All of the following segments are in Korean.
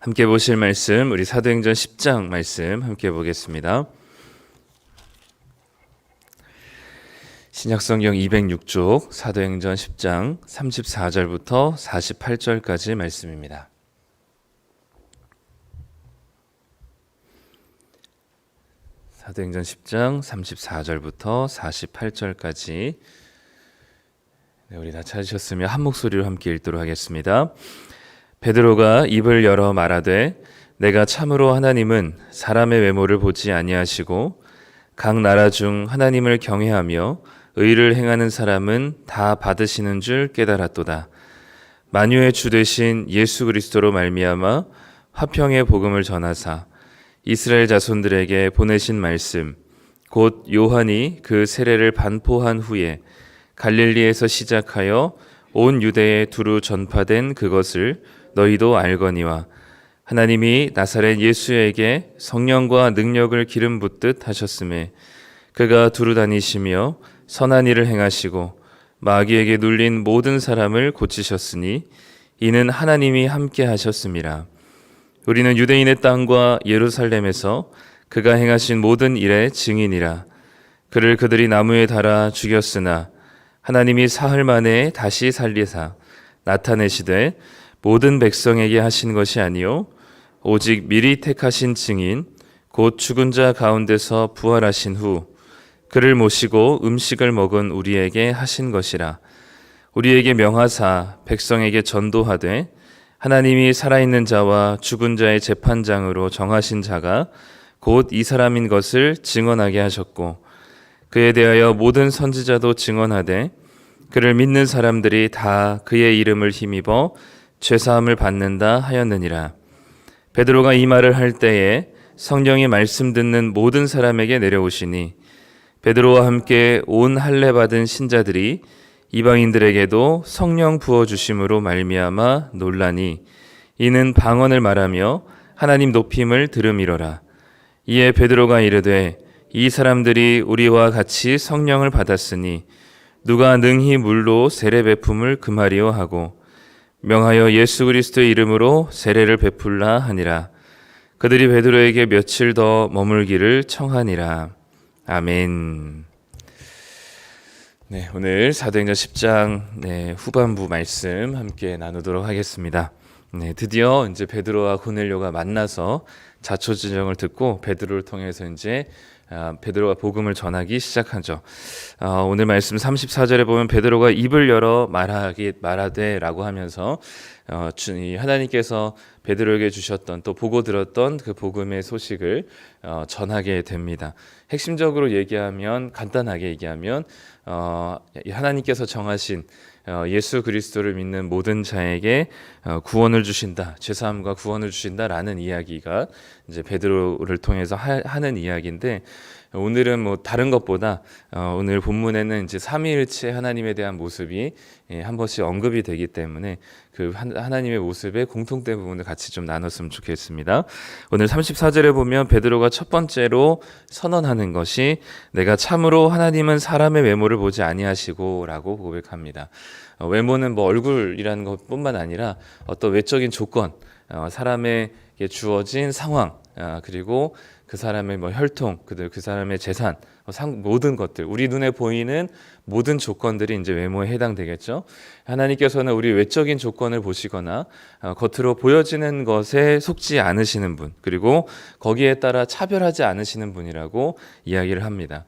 함께 보실 말씀, 우리 사도행전 10장 말씀 함께 보겠습니다. 신약성경 206쪽 사도행전 10장 34절부터 48절까지 말씀입니다. 사도행전 10장 34절부터 48절까지 우리 다 찾으셨으면 한 목소리로 함께 읽도록 하겠습니다. 베드로가 입을 열어 말하되 내가 참으로 하나님은 사람의 외모를 보지 아니하시고 각 나라 중 하나님을 경외하며 의를 행하는 사람은 다 받으시는 줄 깨달았도다. 만유의 주 되신 예수 그리스도로 말미암아 화평의 복음을 전하사 이스라엘 자손들에게 보내신 말씀 곧 요한이 그 세례를 반포한 후에 갈릴리에서 시작하여 온 유대에 두루 전파된 그것을 너희도 알거니와 하나님이 나사렛 예수에게 성령과 능력을 기름 붓듯 하셨음에 그가 두루 다니시며 선한 일을 행하시고 마귀에게 눌린 모든 사람을 고치셨으니 이는 하나님이 함께 하셨음이라. 우리는 유대인의 땅과 예루살렘에서 그가 행하신 모든 일의 증인이라. 그를 그들이 나무에 달아 죽였으나 하나님이 사흘 만에 다시 살리사 나타내시되 모든 백성에게 하신 것이 아니요 오직 미리 택하신 증인 곧 죽은 자 가운데서 부활하신 후 그를 모시고 음식을 먹은 우리에게 하신 것이라. 우리에게 명하사 백성에게 전도하되 하나님이 살아있는 자와 죽은 자의 재판장으로 정하신 자가 곧 이 사람인 것을 증언하게 하셨고 그에 대하여 모든 선지자도 증언하되 그를 믿는 사람들이 다 그의 이름을 힘입어 죄사함을 받는다 하였느니라. 베드로가 이 말을 할 때에 성령이 말씀 듣는 모든 사람에게 내려오시니 베드로와 함께 온 할례 받은 신자들이 이방인들에게도 성령 부어 주심으로 말미암아 놀라니 이는 방언을 말하며 하나님 높임을 들음이로라. 이에 베드로가 이르되 이 사람들이 우리와 같이 성령을 받았으니 누가 능히 물로 세례 베품을 금하리요 하고 명하여 예수 그리스도의 이름으로 세례를 베풀라 하니라. 그들이 베드로에게 며칠 더 머물기를 청하니라. 아멘. 네, 오늘 사도행전 10장 후반부 말씀 함께 나누도록 하겠습니다. 네, 드디어 이제 베드로와 고넬료가 만나서 자초지정을 듣고 베드로를 통해서 이제 베드로가 복음을 전하기 시작하죠. 오늘 말씀 34절에 보면 베드로가 입을 열어 말하되라고 하면서 하나님께서 베드로에게 주셨던 또 보고 들었던 그 복음의 소식을 전하게 됩니다. 핵심적으로 얘기하면 간단하게 얘기하면 하나님께서 정하신 예수 그리스도를 믿는 모든 자에게 구원을 주신다, 죄사함과 구원을 주신다라는 이야기가 이제 베드로를 통해서 하는 이야기인데 오늘은 뭐 다른 것보다 오늘 본문에는 이제 삼위일체 하나님에 대한 모습이 한 번씩 언급이 되기 때문에 그 하나님의 모습의 공통된 부분을 같이 좀 나눴으면 좋겠습니다. 오늘 34절에 보면 베드로가 첫 번째로 선언하는 것이 내가 참으로 하나님은 사람의 외모를 보지 아니하시고 라고 고백합니다. 외모는 뭐 얼굴이라는 것뿐만 아니라 어떤 외적인 조건, 사람에게 주어진 상황, 그리고 그 사람의 뭐 혈통, 그 사람의 재산, 모든 것들, 우리 눈에 보이는 모든 조건들이 이제 외모에 해당되겠죠. 하나님께서는 우리 외적인 조건을 보시거나 겉으로 보여지는 것에 속지 않으시는 분, 그리고 거기에 따라 차별하지 않으시는 분이라고 이야기를 합니다.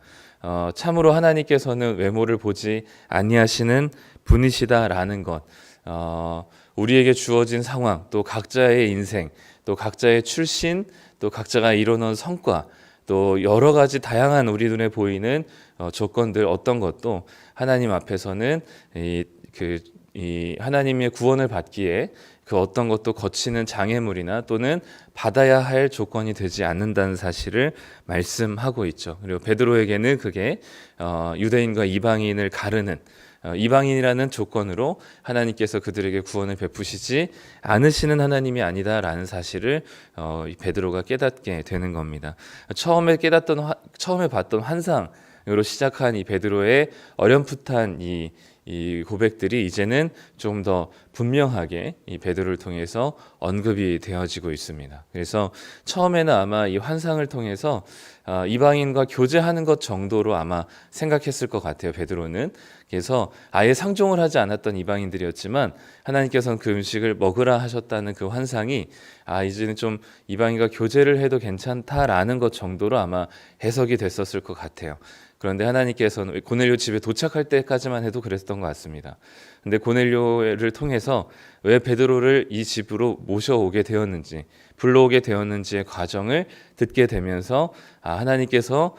참으로 하나님께서는 외모를 보지 아니하시는 분이시다라는 것, 우리에게 주어진 상황, 또 각자의 인생, 또 각자의 출신, 또 각자가 이뤄놓은 성과, 또 여러 가지 다양한 우리 눈에 보이는 조건들 어떤 것도 하나님 앞에서는 이 하나님의 구원을 받기에 그 어떤 것도 거치는 장애물이나 또는 받아야 할 조건이 되지 않는다는 사실을 말씀하고 있죠. 그리고 베드로에게는 그게 유대인과 이방인을 가르는 이방인이라는 조건으로 하나님께서 그들에게 구원을 베푸시지 않으시는 하나님이 아니다라는 사실을 베드로가 깨닫게 되는 겁니다. 처음에 봤던 환상으로 시작한 이 베드로의 어렴풋한 이 이 고백들이 이제는 좀 더 분명하게 이 베드로를 통해서 언급이 되어지고 있습니다. 그래서 처음에는 아마 이 환상을 통해서 이방인과 교제하는 것 정도로 아마 생각했을 것 같아요, 베드로는. 그래서 아예 상종을 하지 않았던 이방인들이었지만 하나님께서는 그 음식을 먹으라 하셨다는 그 환상이 이제는 좀 이방인과 교제를 해도 괜찮다라는 것 정도로 아마 해석이 됐었을 것 같아요. 그런데 하나님께서는 고넬료 집에 도착할 때까지만 해도 그랬던 것 같습니다. 근데 고넬료를 통해서 왜 베드로를 이 집으로 모셔오게 되었는지, 불러오게 되었는지의 과정을 듣게 되면서 하나님께서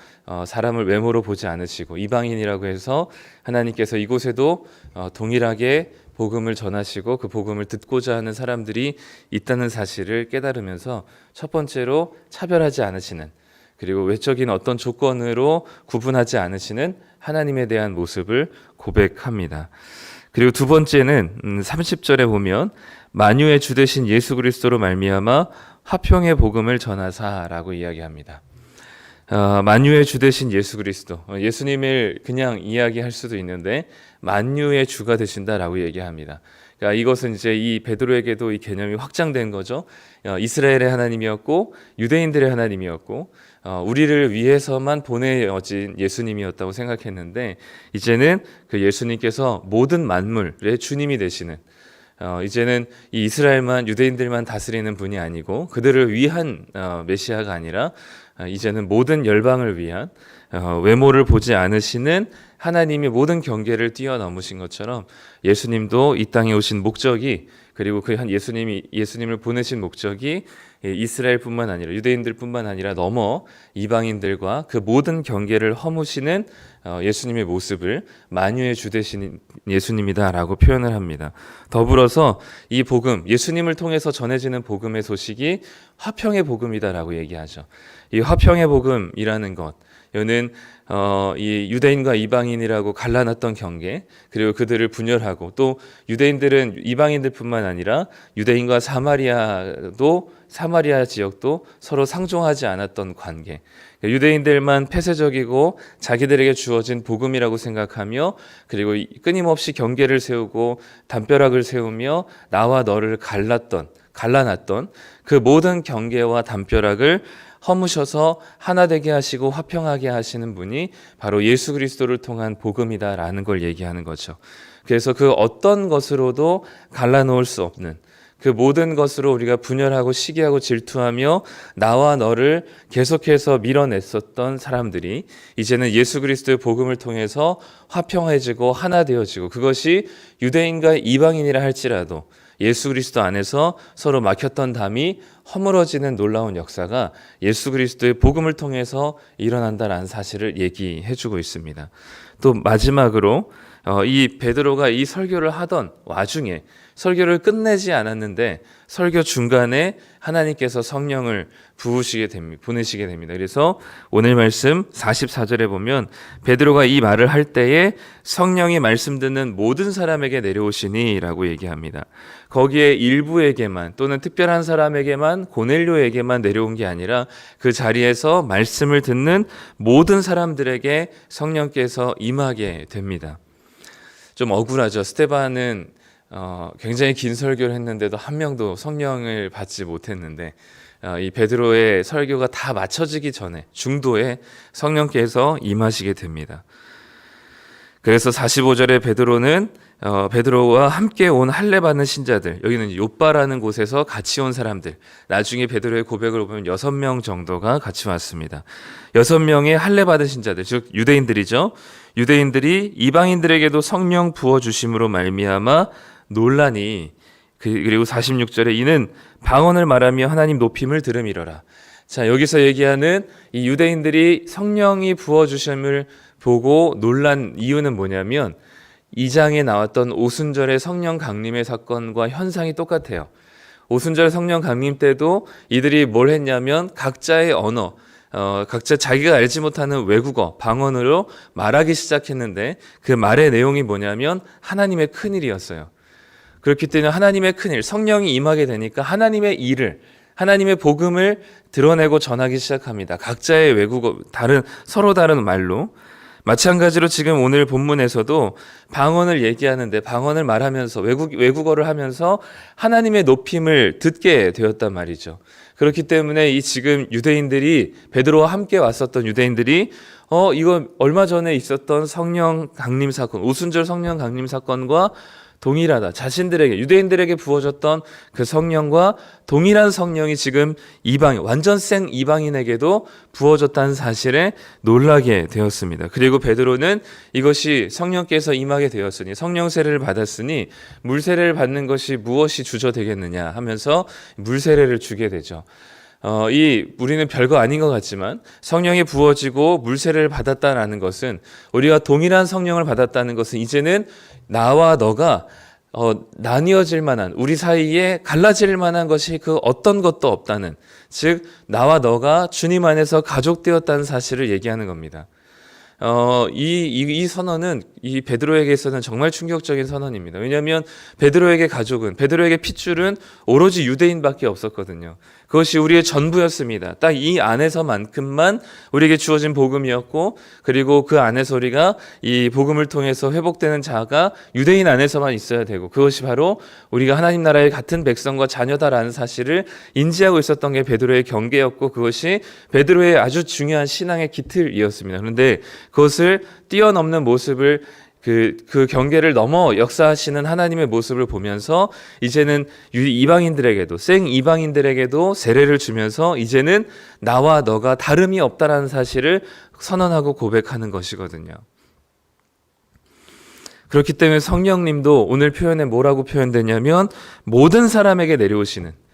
사람을 외모로 보지 않으시고 이방인이라고 해서 하나님께서 이곳에도 동일하게 복음을 전하시고 그 복음을 듣고자 하는 사람들이 있다는 사실을 깨달으면서 첫 번째로 차별하지 않으시는, 그리고 외적인 어떤 조건으로 구분하지 않으시는 하나님에 대한 모습을 고백합니다. 그리고 두 번째는 30절에 보면 만유의 주 되신 예수 그리스도로 말미암아 화평의 복음을 전하사라고 이야기합니다. 만유의 주 되신 예수 그리스도, 예수님을 그냥 이야기할 수도 있는데 만유의 주가 되신다라고 얘기합니다. 그러니까 이것은 이제 이 베드로에게도 이 개념이 확장된 거죠. 이스라엘의 하나님이었고 유대인들의 하나님이었고 우리를 위해서만 보내어진 예수님이었다고 생각했는데 이제는 그 예수님께서 모든 만물의 주님이 되시는, 이제는 이 이스라엘만 유대인들만 다스리는 분이 아니고 그들을 위한 메시아가 아니라 이제는 모든 열방을 위한, 외모를 보지 않으시는 하나님이 모든 경계를 뛰어넘으신 것처럼 예수님도 이 땅에 오신 목적이, 그리고 그 한 예수님을 보내신 목적이 이스라엘뿐만 아니라 유대인들뿐만 아니라 넘어 이방인들과 그 모든 경계를 허무시는 예수님의 모습을 만유의 주 되신 예수님이다라고 표현을 합니다. 더불어서 이 복음, 예수님을 통해서 전해지는 복음의 소식이 화평의 복음이다라고 얘기하죠. 이 화평의 복음이라는 것, 이는 이 유대인과 이방인이라고 갈라놨던 경계, 그리고 그들을 분열하고, 또 유대인들은 이방인들뿐만 아니라 유대인과 사마리아 지역도 서로 상종하지 않았던 관계, 유대인들만 폐쇄적이고 자기들에게 주어진 복음이라고 생각하며, 그리고 끊임없이 경계를 세우고 담벼락을 세우며 나와 너를 갈라놨던 그 모든 경계와 담벼락을 허무셔서 하나 되게 하시고 화평하게 하시는 분이 바로 예수 그리스도를 통한 복음이다라는 걸 얘기하는 거죠. 그래서 그 어떤 것으로도 갈라놓을 수 없는, 그 모든 것으로 우리가 분열하고 시기하고 질투하며 나와 너를 계속해서 밀어냈었던 사람들이 이제는 예수 그리스도의 복음을 통해서 화평해지고 하나 되어지고, 그것이 유대인과 이방인이라 할지라도 예수 그리스도 안에서 서로 막혔던 담이 허물어지는 놀라운 역사가 예수 그리스도의 복음을 통해서 일어난다라는 사실을 얘기해주고 있습니다. 또 마지막으로 이 베드로가 이 설교를 하던 와중에 설교를 끝내지 않았는데 설교 중간에 하나님께서 성령을 보내시게 됩니다. 그래서 오늘 말씀 44절에 보면 베드로가 이 말을 할 때에 성령이 말씀 듣는 모든 사람에게 내려오시니 라고 얘기합니다. 거기에 일부에게만 또는 특별한 사람에게만, 고넬료에게만 내려온 게 아니라 그 자리에서 말씀을 듣는 모든 사람들에게 성령께서 임하게 됩니다. 좀 억울하죠. 스데반은 굉장히 긴 설교를 했는데도 한 명도 성령을 받지 못했는데 이 베드로의 설교가 다 마쳐지기 전에 중도에 성령께서 임하시게 됩니다. 그래서 45절에 베드로와 함께 온 할례 받는 신자들, 여기는 욥바라는 곳에서 같이 온 사람들, 나중에 베드로의 고백을 보면 6명 정도가 같이 왔습니다. 6명의 할례 받은 신자들, 즉 유대인들이죠. 유대인들이 이방인들에게도 성령 부어주심으로 말미암아 논란이, 그리고 46절에 이는 방언을 말하며 하나님 높임을 들음이러라. 자, 여기서 얘기하는 이 유대인들이 성령이 부어주심을 보고 놀란 이유는 뭐냐면 2장에 나왔던 오순절의 성령 강림의 사건과 현상이 똑같아요. 오순절 성령 강림 때도 이들이 뭘 했냐면 각자의 언어, 각자 자기가 알지 못하는 외국어, 방언으로 말하기 시작했는데 그 말의 내용이 뭐냐면 하나님의 큰일이었어요. 그렇기 때문에 하나님의 큰일, 성령이 임하게 되니까 하나님의 일을, 하나님의 복음을 드러내고 전하기 시작합니다. 각자의 외국어, 서로 다른 말로. 마찬가지로 지금 오늘 본문에서도 방언을 얘기하는데 방언을 말하면서 외국어를 하면서 하나님의 높임을 듣게 되었단 말이죠. 그렇기 때문에 이 지금 유대인들이 베드로와 함께 왔었던 유대인들이 이거 얼마 전에 있었던 성령 강림 사건, 오순절 성령 강림 사건과 동일하다. 자신들에게 유대인들에게 부어졌던 그 성령과 동일한 성령이 지금 완전 생 이방인에게도 부어졌다는 사실에 놀라게 되었습니다. 그리고 베드로는 이것이 성령께서 임하게 되었으니 성령 세례를 받았으니 물 세례를 받는 것이 무엇이 주저되겠느냐 하면서 물 세례를 주게 되죠. 우리는 별거 아닌 것 같지만 성령이 부어지고 물 세례를 받았다라는 것은 우리가 동일한 성령을 받았다는 것은 이제는 나와 너가 나뉘어질 만한 우리 사이에 갈라질 만한 것이 그 어떤 것도 없다는, 즉 나와 너가 주님 안에서 가족되었다는 사실을 얘기하는 겁니다. 이 선언은 이 베드로에게서는 정말 충격적인 선언입니다. 왜냐하면 베드로에게 핏줄은 오로지 유대인밖에 없었거든요. 그것이 우리의 전부였습니다. 딱 이 안에서만큼만 우리에게 주어진 복음이었고, 그리고 그 안에서 우리가 이 복음을 통해서 회복되는 자가 유대인 안에서만 있어야 되고, 그것이 바로 우리가 하나님 나라의 같은 백성과 자녀다라는 사실을 인지하고 있었던 게 베드로의 경계였고, 그것이 베드로의 아주 중요한 신앙의 기틀이었습니다. 그런데 그것을 뛰어넘는 모습을 그 경계를 넘어 역사하시는 하나님의 모습을 보면서 이제는 이방인들에게도 생 이방인들에게도 세례를 주면서 이제는 나와 너가 다름이 없다라는 사실을 선언하고 고백하는 것이거든요. 그렇기 때문에 성령님도 오늘 표현에 뭐라고 표현되냐면 모든 사람에게 내려오시는,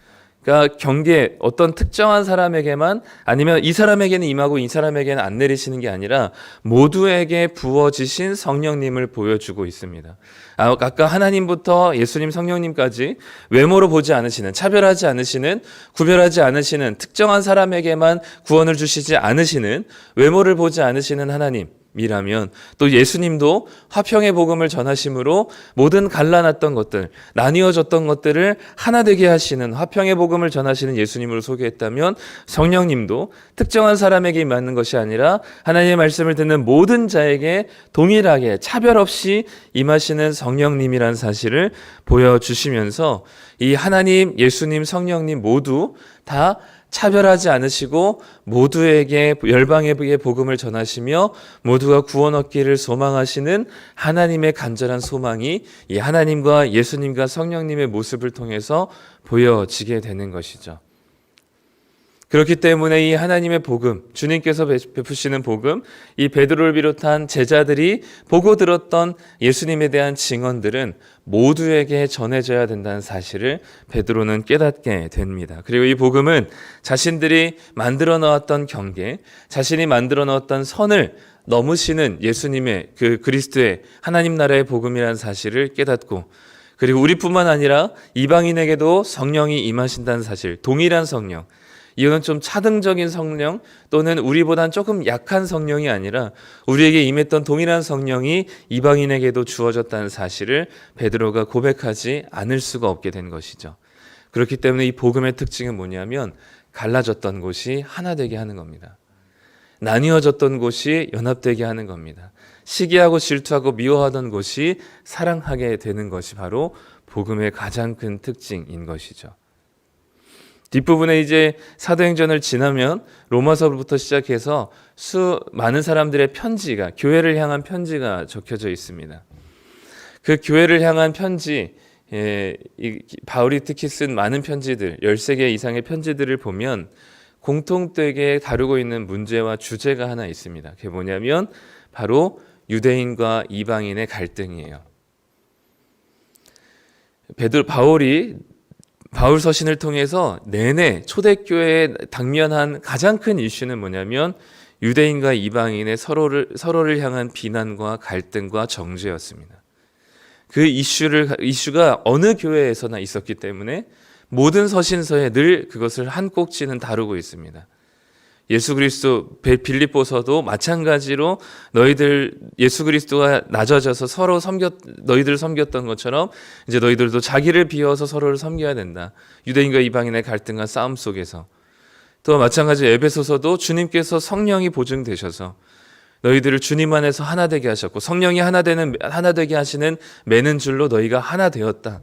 그러니까 경계 어떤 특정한 사람에게만, 아니면 이 사람에게는 임하고 이 사람에게는 안 내리시는 게 아니라 모두에게 부어지신 성령님을 보여주고 있습니다. 아까 하나님부터 예수님 성령님까지 외모로 보지 않으시는, 차별하지 않으시는, 구별하지 않으시는, 특정한 사람에게만 구원을 주시지 않으시는, 외모를 보지 않으시는 하나님 이라면 또 예수님도 화평의 복음을 전하심으로 모든 갈라놨던 것들, 나뉘어졌던 것들을 하나 되게 하시는 화평의 복음을 전하시는 예수님으로 소개했다면, 성령님도 특정한 사람에게 임하는 것이 아니라 하나님의 말씀을 듣는 모든 자에게 동일하게 차별 없이 임하시는 성령님이라는 사실을 보여주시면서 이 하나님, 예수님, 성령님 모두 다 차별하지 않으시고 모두에게 열방의 복음을 전하시며 모두가 구원 얻기를 소망하시는 하나님의 간절한 소망이 이 하나님과 예수님과 성령님의 모습을 통해서 보여지게 되는 것이죠. 그렇기 때문에 이 하나님의 복음, 주님께서 베푸시는 복음, 이 베드로를 비롯한 제자들이 보고 들었던 예수님에 대한 증언들은 모두에게 전해져야 된다는 사실을 베드로는 깨닫게 됩니다. 그리고 이 복음은 자신들이 만들어 놓았던 경계, 자신이 만들어 놓았던 선을 넘으시는 예수님의 그 그리스도의 하나님 나라의 복음이라는 사실을 깨닫고, 그리고 우리뿐만 아니라 이방인에게도 성령이 임하신다는 사실, 동일한 성령, 이거는 좀 차등적인 성령 또는 우리보단 조금 약한 성령이 아니라 우리에게 임했던 동일한 성령이 이방인에게도 주어졌다는 사실을 베드로가 고백하지 않을 수가 없게 된 것이죠. 그렇기 때문에 이 복음의 특징은 뭐냐면 갈라졌던 곳이 하나 되게 하는 겁니다. 나뉘어졌던 곳이 연합되게 하는 겁니다. 시기하고 질투하고 미워하던 곳이 사랑하게 되는 것이 바로 복음의 가장 큰 특징인 것이죠. 뒷부분에 이제 사도행전을 지나면 로마서부터 시작해서 많은 사람들의 편지가, 교회를 향한 편지가 적혀져 있습니다. 그 교회를 향한 편지, 바울이 특히 쓴 많은 편지들, 13개 이상의 편지들을 보면 공통되게 다루고 있는 문제와 주제가 하나 있습니다. 그게 뭐냐면 바로 유대인과 이방인의 갈등이에요. 바울 서신을 통해서 내내 초대교회에 당면한 가장 큰 이슈는 뭐냐면 유대인과 이방인의 서로를 향한 비난과 갈등과 정죄였습니다. 그 이슈가 어느 교회에서나 있었기 때문에 모든 서신서에 늘 그것을 한 꼭지는 다루고 있습니다. 예수 그리스도 빌립보서도 마찬가지로 너희들 예수 그리스도가 낮아져서 너희들 섬겼던 것처럼 이제 너희들도 자기를 비워서 서로를 섬겨야 된다. 유대인과 이방인의 갈등과 싸움 속에서. 또 마찬가지로 에베소서도 주님께서 성령이 보증되셔서 너희들을 주님 안에서 하나 되게 하셨고 성령이 하나 되게 하시는 매는 줄로 너희가 하나 되었다.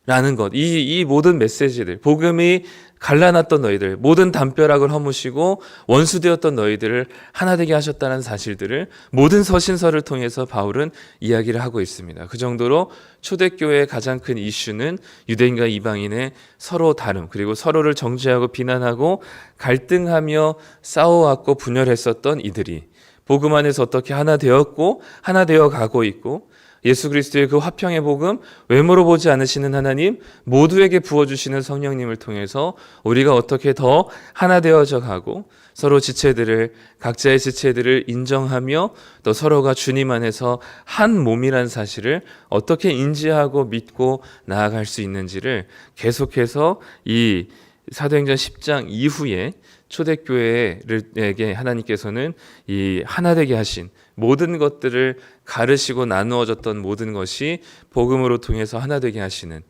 라는 것. 이 모든 메시지들, 복음이 갈라놨던 너희들, 모든 담벼락을 허무시고 원수되었던 너희들을 하나 되게 하셨다는 사실들을 모든 서신서를 통해서 바울은 이야기를 하고 있습니다. 그 정도로 초대교회의 가장 큰 이슈는 유대인과 이방인의 서로 다름, 그리고 서로를 정죄하고 비난하고 갈등하며 싸워왔고 분열했었던 이들이 복음 안에서 어떻게 하나 되었고 하나 되어 가고 있고, 예수 그리스도의 그 화평의 복음, 외모로 보지 않으시는 하나님, 모두에게 부어주시는 성령님을 통해서 우리가 어떻게 더 하나 되어져 가고 서로 지체들을, 각자의 지체들을 인정하며 또 서로가 주님 안에서 한 몸이란 사실을 어떻게 인지하고 믿고 나아갈 수 있는지를 계속해서 이 사도행전 10장 이후에 초대교회에게 하나님께서는 이 하나 되게 하신 모든 것들을 가르시고 나누어졌던 모든 것이 복음으로 통해서 하나 되게 하시는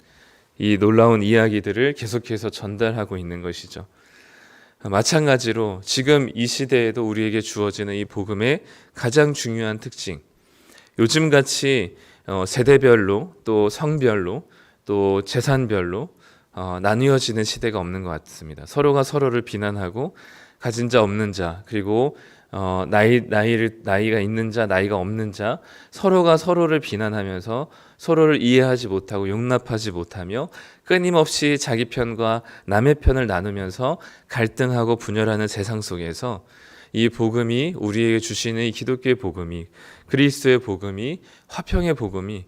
이 놀라운 이야기들을 계속해서 전달하고 있는 것이죠. 마찬가지로 지금 이 시대에도 우리에게 주어지는 이 복음의 가장 중요한 특징, 요즘같이 세대별로 또 성별로 또 재산별로 나뉘어지는 시대가 없는 것 같습니다. 서로가 서로를 비난하고 가진 자 없는 자, 그리고 나이가 있는 자, 나이가 없는 자, 서로가 서로를 비난하면서 서로를 이해하지 못하고 용납하지 못하며 끊임없이 자기 편과 남의 편을 나누면서 갈등하고 분열하는 세상 속에서 이 복음이, 우리에게 주시는 이 기독교의 복음이, 그리스도의 복음이, 화평의 복음이,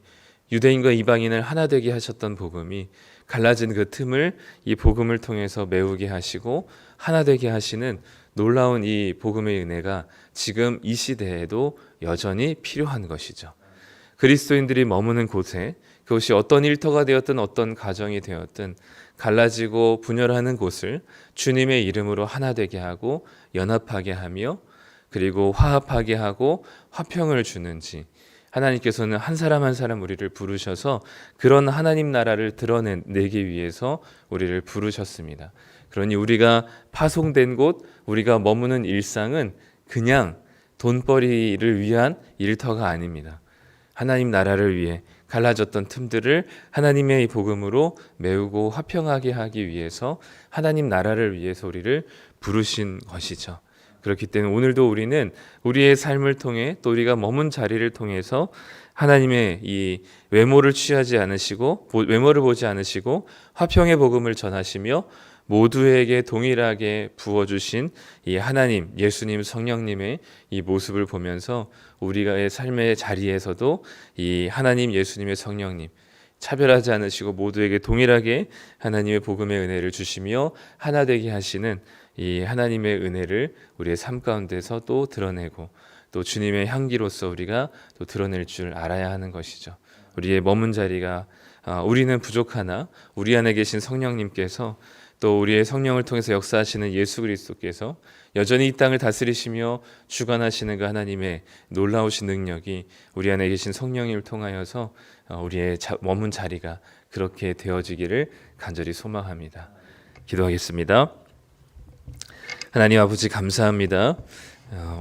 유대인과 이방인을 하나 되게 하셨던 복음이 갈라진 그 틈을 이 복음을 통해서 메우게 하시고 하나 되게 하시는 놀라운 이 복음의 은혜가 지금 이 시대에도 여전히 필요한 것이죠. 그리스도인들이 머무는 곳에, 그것이 어떤 일터가 되었든 어떤 가정이 되었든 갈라지고 분열하는 곳을 주님의 이름으로 하나 되게 하고 연합하게 하며 그리고 화합하게 하고 화평을 주는지, 하나님께서는 한 사람 한 사람 우리를 부르셔서 그런 하나님 나라를 드러내기 위해서 우리를 부르셨습니다. 그러니 우리가 파송된 곳, 우리가 머무는 일상은 그냥 돈벌이를 위한 일터가 아닙니다. 하나님 나라를 위해 갈라졌던 틈들을 하나님의 복음으로 메우고 화평하게 하기 위해서 하나님 나라를 위해서 우리를 부르신 것이죠. 그렇기 때문에 오늘도 우리는 우리의 삶을 통해 또 우리가 머문 자리를 통해서 하나님의 이 외모를 취하지 않으시고 외모를 보지 않으시고 화평의 복음을 전하시며 모두에게 동일하게 부어주신 이 하나님, 예수님, 성령님의 이 모습을 보면서 우리의 삶의 자리에서도 이 하나님, 예수님의 성령님 차별하지 않으시고 모두에게 동일하게 하나님의 복음의 은혜를 주시며 하나 되게 하시는 이 하나님의 은혜를 우리의 삶 가운데서 또 드러내고 또 주님의 향기로서 우리가 또 드러낼 줄 알아야 하는 것이죠. 우리의 머문 자리가 우리는 부족하나 우리 안에 계신 성령님께서 또 우리의 성령을 통해서 역사하시는 예수 그리스도께서 여전히 이 땅을 다스리시며 주관하시는 그 하나님의 놀라우신 능력이 우리 안에 계신 성령님을 통하여서 우리의 머문 자리가 그렇게 되어지기를 간절히 소망합니다. 기도하겠습니다. 하나님 아버지 감사합니다.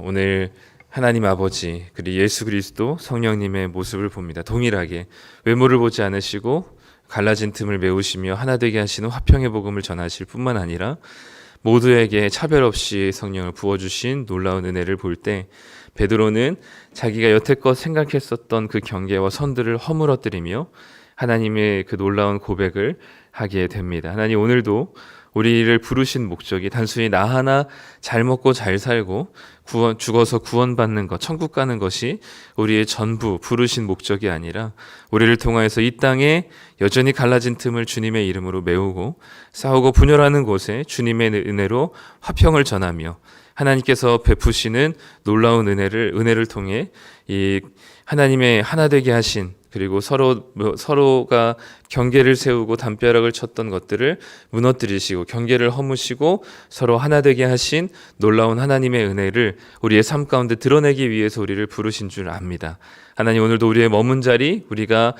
오늘 하나님 아버지 그리고 예수 그리스도 성령님의 모습을 봅니다. 동일하게 외모를 보지 않으시고 갈라진 틈을 메우시며 하나 되게 하시는 화평의 복음을 전하실 뿐만 아니라 모두에게 차별 없이 성령을 부어주신 놀라운 은혜를 볼 때 베드로는 자기가 여태껏 생각했었던 그 경계와 선들을 허물어뜨리며 하나님의 그 놀라운 고백을 하게 됩니다. 하나님 오늘도 우리를 부르신 목적이 단순히 나 하나 잘 먹고 잘 살고 죽어서 구원받는 것, 천국 가는 것이 우리의 전부 부르신 목적이 아니라 우리를 통하여서 이 땅에 여전히 갈라진 틈을 주님의 이름으로 메우고 싸우고 분열하는 곳에 주님의 은혜로 화평을 전하며 하나님께서 베푸시는 놀라운 은혜를 통해 이 하나님의 하나 되게 하신 그리고 서로가 경계를 세우고 담벼락을 쳤던 것들을 무너뜨리시고 경계를 허무시고 서로 하나 되게 하신 놀라운 하나님의 은혜를 우리의 삶 가운데 드러내기 위해서 우리를 부르신 줄 압니다. 하나님, 오늘도 우리의 머문 자리, 우리가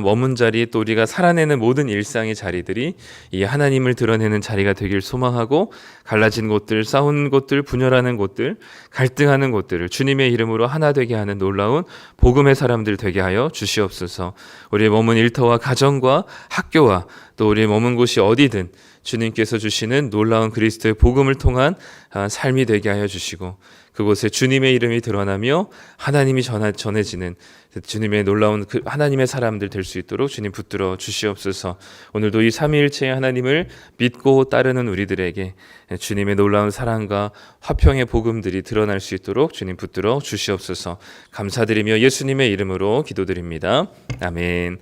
머문 자리, 또 우리가 살아내는 모든 일상의 자리들이 이 하나님을 드러내는 자리가 되길 소망하고, 갈라진 곳들, 싸운 곳들, 분열하는 곳들, 갈등하는 곳들을 주님의 이름으로 하나 되게 하는 놀라운 복음의 사람들 되게 하여 주시옵소서. 우리의 머문 일터와 가정과 학교와 또 우리의 머문 곳이 어디든 주님께서 주시는 놀라운 그리스도의 복음을 통한 삶이 되게 하여 주시고, 그곳에 주님의 이름이 드러나며 하나님이 전해지는 주님의 놀라운 그 하나님의 사람들 될 수 있도록 주님 붙들어 주시옵소서. 오늘도 이 삼위일체의 하나님을 믿고 따르는 우리들에게 주님의 놀라운 사랑과 화평의 복음들이 드러날 수 있도록 주님 붙들어 주시옵소서. 감사드리며 예수님의 이름으로 기도드립니다. 아멘.